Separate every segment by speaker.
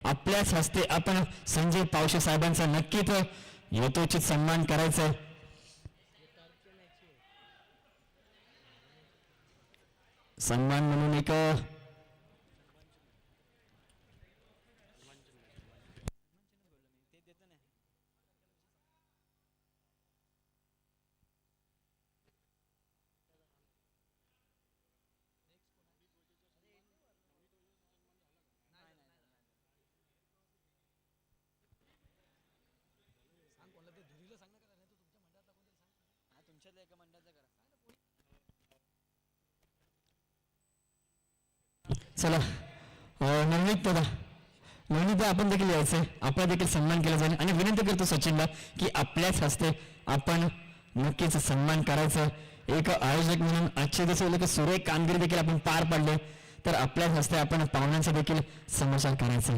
Speaker 1: आपल्याच हस्ते आपण संजय पावशे साहेबांचा नक्कीच यथोचित सन्मान करायचा. सन्मान म्हणून एक चला नवनीत दादा, नवनीत आपण देखील यायचंय, आपला देखील सन्मान केला जाईल आणि विनंती करतो सचिनला की आपल्याच हस्ते आपण नक्कीच सन्मान करायचं. एक आयोजक म्हणून आजचे दिवस की सुरेख कामगिरी देखील आपण पार पाडले, तर आपल्याच हस्ते आपण पाहुण्यांचा देखील समाचार करायचा.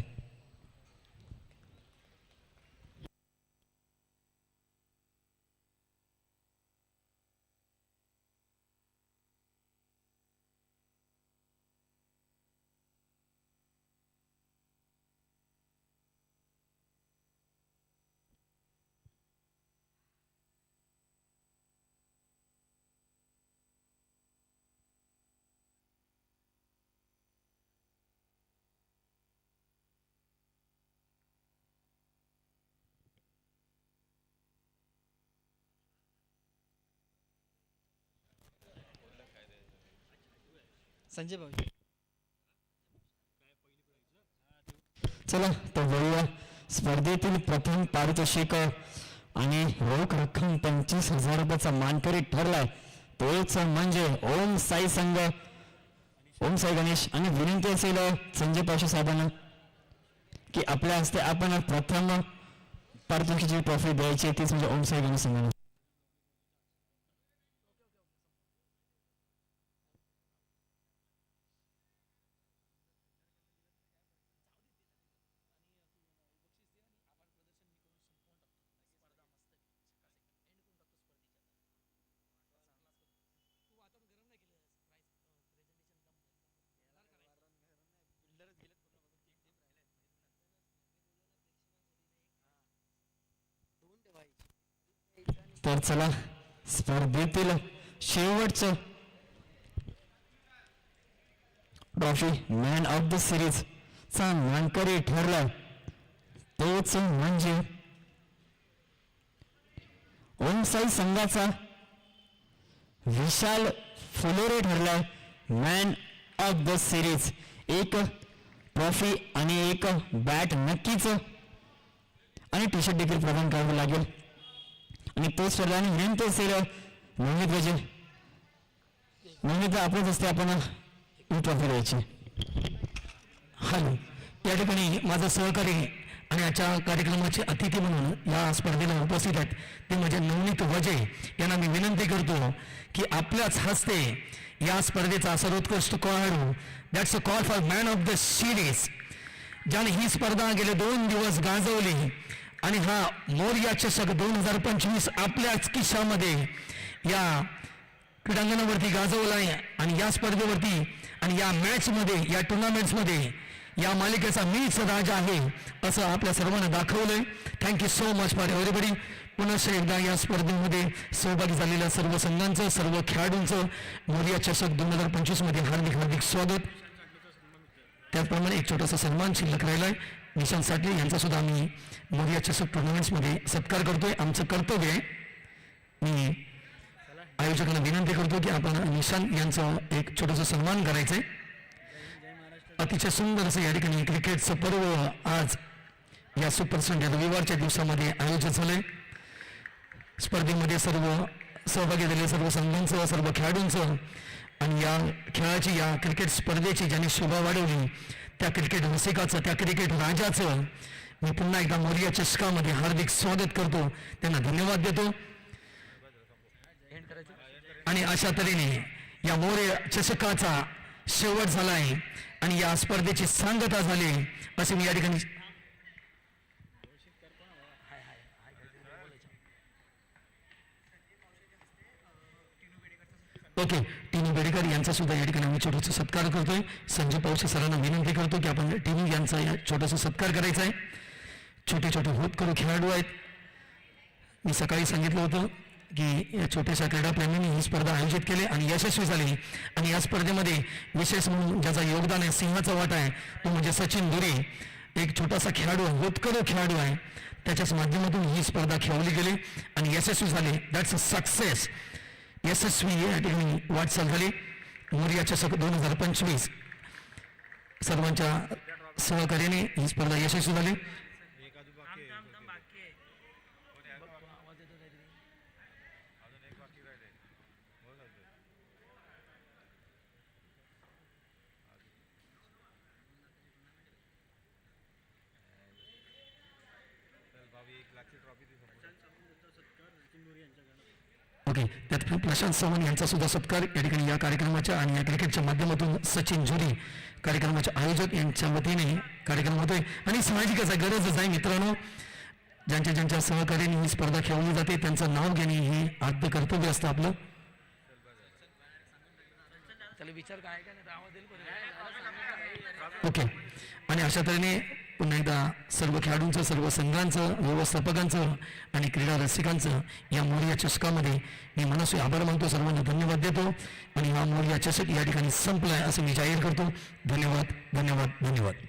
Speaker 2: संजय भाऊ,
Speaker 1: चला तर वळूया स्पर्धेतील प्रथम पारितोषिक आणि रोख रक्कम 25,000 रुपयाचा मानकरी ठरलाय. तोच म्हणजे ओम साई संघ, ओम साई गणेश. आणि विनंती असेल संजय पावशे साहेबांना की आपल्या हस्ते आपण प्रथम पारितोषिकाची ट्रॉफी द्यायची, तीच म्हणजे ओम साई गणेश संघाला. तर चला स्पर्धेतील शेवटचं trophy man of the series चा मानकरी ठरला, तोच म्हणजे ओम साई संघाचा विशाल फुलोरे ठरलाय मॅन ऑफ द सिरीज. एक ट्रॉफी आणि एक बॅट नक्कीच आणि टी शर्ट देखील प्रदान करावं लागेल. आणि तोच ठरला आणि विनंती असेल नवनीत पाहिजे, नवनीत आपल्याच असते आपण ही ट्रॉफी द्यायची.
Speaker 3: हॅलो, या ठिकाणी माझा सहकारी आणि आजच्या कार्यक्रमाचे अतिथी म्हणून या स्पर्धेला उपस्थित आहेत ते म्हणजे नवनीत वजे यांना मी विनंती करतो की आपल्याच हस्ते या स्पर्धेचा सर्वोत्कृष्ट खेळाडू, that's a call for man of the series, ज्याने ही स्पर्धा गेले 2 दिवस गाजवली आणि हा मोरया चषक 2025 आपल्याच खिशामध्ये या क्रीडांगणावरती गाजवला आहे. आणि या स्पर्धेवरती आणि या मॅचमध्ये, या टुर्नामेंट्समध्ये या मालिकेचा मीच राजा आहे असं आपल्या सर्वांना दाखवलंय. Thank you so much for everybody. पुनश्च एकदा या स्पर्धेमध्ये सहभागी झालेल्या सर्व संघांचं, सर्व खेळाडूंचं मोरया चषक 2025 मध्ये हार्दिक हार्दिक स्वागत. त्याचप्रमाणे एक छोटासा सन्मान शिल्लक राहिला आहे. निशांत साठले यांचा सुद्धा आम्ही मोरया चषक टुर्नामेंट्समध्ये सत्कार करतोय, आमचं कर्तव्य आहे. मी आयोजकांना विनंती करतो की आपण निशांत यांचं एक छोटंसं सन्मान करायचंय. अतिशय सुंदर असं या ठिकाणी क्रिकेटचं पर्व आज या सुपर संडे रविवारच्या दिवसामध्ये आयोजित झालंय. स्पर्धेमध्ये सर्व सहभागी झालेल्या सर्व संघांचं, सर्व खेळाडूंचं आणि या खेळाची, या क्रिकेट स्पर्धेची ज्यांनी शोभा वाढवली त्या क्रिकेट रसिकाचं, त्या क्रिकेट राजाचं मी पुन्हा एकदा मोरया चषकामध्ये हार्दिक स्वागत करतो, त्यांना धन्यवाद देतो. आणि अशा तऱ्हेने या मोरया चषकाचा शेवट झाला आहे आणि या स्पर्धेची सांगता झाली असे मी या ठिकाणी ओके, टीनू बेडेकर यांचा सुद्धा या ठिकाणी आम्ही छोटासा सत्कार करतोय. संजय पावसे सरांना विनंती करतो की आपण टीनू यांचा या छोटासा सत्कार करायचा आहे. छोटे छोटे होतकरू खेळाडू आहेत. मी सकाळी सांगितलं होतं की या छोट्याशा क्रीडाप्रेमींनी ही स्पर्धा आयोजित केली आणि यशस्वी झाली. आणि या स्पर्धेमध्ये विशेष म्हणून ज्याचा योगदान आहे, सिंहाचा वाटा आहे, तो म्हणजे सचिन दुरे. एक छोटासा खेळाडू, होतकरू खेळाडू आहे. त्याच्याच माध्यमातून ही स्पर्धा खेळवली गेली आणि यशस्वी झाली. That's a success. यशस्वी या ठिकाणी वाटचाल झाली. मोरिया चषक 2025 सर्वांच्या सहकार्याने ही स्पर्धा यशस्वी झाली. ओके, त्यात प्रशांत चव्हाण यांचा सुद्धा सत्कार या ठिकाणी या कार्यक्रमाच्या आणि या क्रिकेटच्या माध्यमातून सचिन झुरी कार्यक्रमाचे आयोजक यांच्या वतीने कार्यक्रम होतोय. आणि साहजिकच आहे, गरजच आहे मित्रांनो, ज्यांच्या ज्यांच्या सहकार्याने ही स्पर्धा खेळवली जाते त्यांचं नाव घेणे हे आद्य कर्तव्य असतं आपलं. ओके, आणि अशा तऱ्हेने पुन्हा एकदा सर्व खेळाडूंचं, सर्व संघांचं, व्यवस्थापकांचं आणि क्रीडा रसिकांचं या मोरिया चषकामध्ये मी मनस्वी आभार मानतो. सर्वांना धन्यवाद देतो आणि हा मोरिया चषक या ठिकाणी संपलाय असं मी जाहीर करतो. धन्यवाद, धन्यवाद, धन्यवाद.